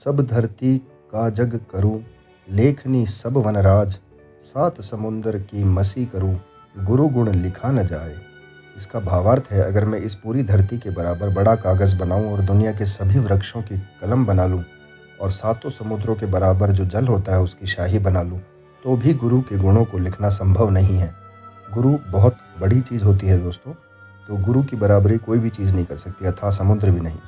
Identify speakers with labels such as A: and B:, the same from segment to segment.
A: सब धरती का जग करूं, लेखनी सब वनराज, सात समुंदर की मसी करूं, गुरु गुण लिखा न जाए। इसका भावार्थ है, अगर मैं इस पूरी धरती के बराबर बड़ा कागज़ बनाऊं और दुनिया के सभी वृक्षों की कलम बना लूं और सातों समुद्रों के बराबर जो जल होता है उसकी शाही बना लूं, तो भी गुरु के गुणों को लिखना संभव नहीं है। गुरु बहुत बड़ी चीज़ होती है दोस्तों, तो गुरु की बराबरी कोई भी चीज़ नहीं कर सकती, अथाह समुद्र भी नहीं।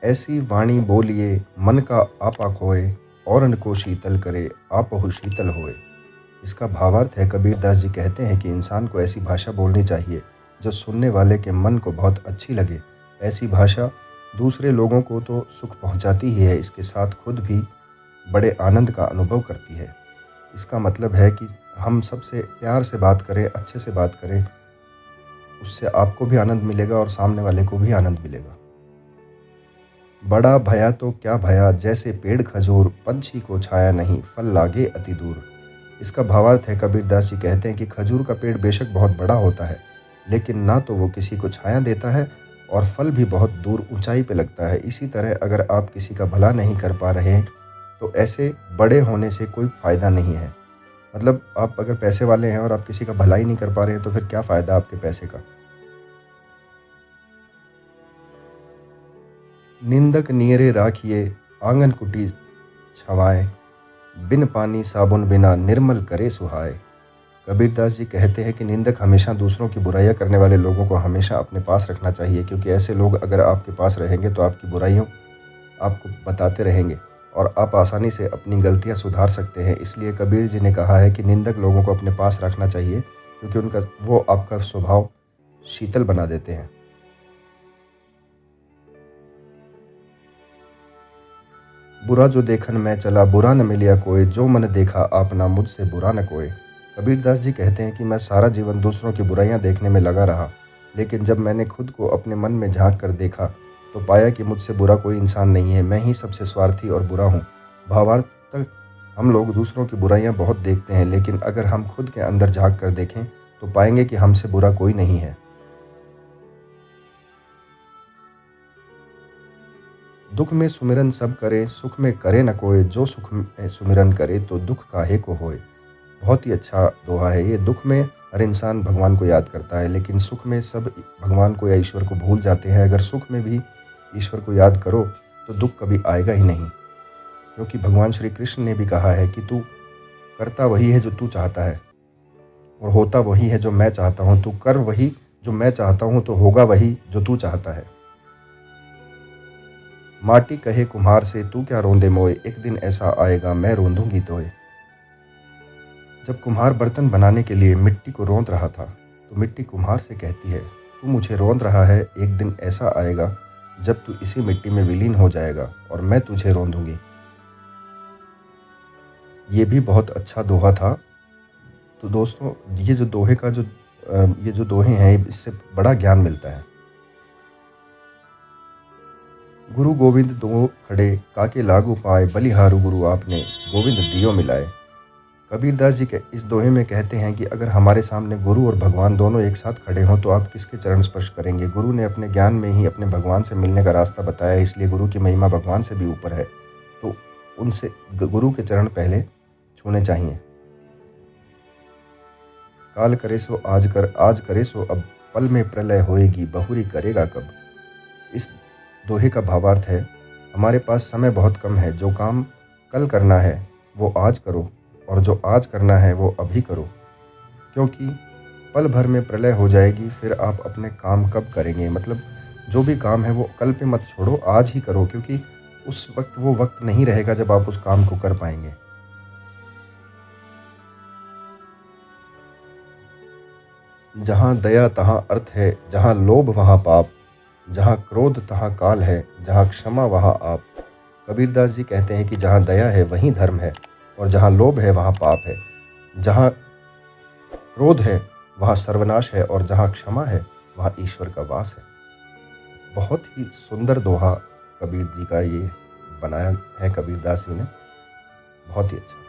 A: ऐसी वाणी बोलिए मन का आपा खोए, औरन को शीतल करे आपहु शीतल होए। इसका भावार्थ है, कबीरदास जी कहते हैं कि इंसान को ऐसी भाषा बोलनी चाहिए जो सुनने वाले के मन को बहुत अच्छी लगे। ऐसी भाषा दूसरे लोगों को तो सुख पहुंचाती ही है, इसके साथ खुद भी बड़े आनंद का अनुभव करती है। इसका मतलब है कि हम सबसे प्यार से बात करें, अच्छे से बात करें, उससे आपको भी आनंद मिलेगा और सामने वाले को भी आनंद मिलेगा। बड़ा भया तो क्या भया, जैसे पेड़ खजूर, पंछी को छाया नहीं, फल लागे अति दूर। इसका भावार्थ है, कबीरदास जी कहते हैं कि खजूर का पेड़ बेशक बहुत बड़ा होता है, लेकिन ना तो वो किसी को छाया देता है और फल भी बहुत दूर ऊंचाई पे लगता है। इसी तरह अगर आप किसी का भला नहीं कर पा रहे हैं तो ऐसे बड़े होने से कोई फ़ायदा नहीं है। मतलब आप अगर पैसे वाले हैं और आप किसी का भला ही नहीं कर पा रहे हैं तो फिर क्या फ़ायदा आपके पैसे का। निंदक नियरे राखिए, आंगन कुटी छवाएं, बिन पानी साबुन बिना निर्मल करे सुहाए। कबीरदास जी कहते हैं कि निंदक हमेशा दूसरों की बुराइयां करने वाले लोगों को हमेशा अपने पास रखना चाहिए, क्योंकि ऐसे लोग अगर आपके पास रहेंगे तो आपकी बुराइयों आपको बताते रहेंगे और आप आसानी से अपनी गलतियां सुधार सकते हैं। इसलिए कबीर जी ने कहा है कि निंदक लोगों को अपने पास रखना चाहिए, क्योंकि वो आपका स्वभाव शीतल बना देते हैं। बुरा जो देखन मैं चला, बुरा न मिलिया कोई, जो मन देखा आपना मुझसे बुरा न कोई। कबीरदास जी कहते हैं कि मैं सारा जीवन दूसरों की बुराइयां देखने में लगा रहा, लेकिन जब मैंने खुद को अपने मन में झांक कर देखा तो पाया कि मुझसे बुरा कोई इंसान नहीं है, मैं ही सबसे स्वार्थी और बुरा हूँ। भावार्थ तक हम लोग दूसरों की बुराइयां बहुत देखते हैं, लेकिन अगर हम खुद के अंदर झांक कर देखें तो पाएंगे कि हमसे बुरा कोई नहीं है। दुख में सुमिरन सब करे, सुख में करे न कोय, जो सुख में सुमिरन करे तो दुख काहे को होए। बहुत ही अच्छा दोहा है ये। दुख में हर इंसान भगवान को याद करता है, लेकिन सुख में सब भगवान को या ईश्वर को भूल जाते हैं। अगर सुख में भी ईश्वर को याद करो तो दुख कभी आएगा ही नहीं, क्योंकि भगवान श्री कृष्ण ने भी कहा है कि तू करता वही है जो तू चाहता है और होता वही है जो मैं चाहता हूँ। तू कर वही जो मैं चाहता हूँ तो होगा वही जो तू चाहता है। माटी कहे कुम्हार से, तू क्या रोंदे मोए, एक दिन ऐसा आएगा मैं रोंदूंगी तोए। जब कुम्हार बर्तन बनाने के लिए मिट्टी को रौंद रहा था तो मिट्टी कुम्हार से कहती है, तू मुझे रौंद रहा है, एक दिन ऐसा आएगा जब तू इसी मिट्टी में विलीन हो जाएगा और मैं तुझे रौंदूंगी। ये भी बहुत अच्छा दोहा था। तो दोस्तों, ये जो दोहे का जो ये जो दोहे हैं इससे बड़ा ज्ञान मिलता है। गुरु गोविंद दो खड़े, काके लागू पाए, बलिहारू गुरु आपने, गोविंद दियो मिलाए। कबीरदास जी के इस दोहे में कहते हैं कि अगर हमारे सामने गुरु और भगवान दोनों एक साथ खड़े हों तो आप किसके चरण स्पर्श करेंगे। गुरु ने अपने ज्ञान में ही अपने भगवान से मिलने का रास्ता बताया, इसलिए गुरु की महिमा भगवान से भी ऊपर है। तो उनसे गुरु के चरण पहले छूने चाहिए। काल करे सो आज कर, आज करे सो अब, पल में प्रलय होएगी, बहुरी करेगा कब। इस दोहे का भावार्थ है, हमारे पास समय बहुत कम है, जो काम कल करना है वो आज करो और जो आज करना है वो अभी करो, क्योंकि पल भर में प्रलय हो जाएगी, फिर आप अपने काम कब करेंगे। मतलब जो भी काम है वो कल पे मत छोड़ो, आज ही करो, क्योंकि उस वक्त वो वक्त नहीं रहेगा जब आप उस काम को कर पाएंगे। जहाँ दया तहाँ अर्थ है, जहाँ लोभ वहाँ पाप, जहाँ क्रोध तहाँ काल है, जहाँ क्षमा वहाँ आप। कबीरदास जी कहते हैं कि जहाँ दया है वहीं धर्म है और जहाँ लोभ है वहाँ पाप है, जहाँ क्रोध है वहाँ सर्वनाश है और जहाँ क्षमा है वहाँ ईश्वर का वास है। बहुत ही सुंदर दोहा कबीर जी का ये बनाया है कबीरदास जी ने, बहुत ही अच्छा।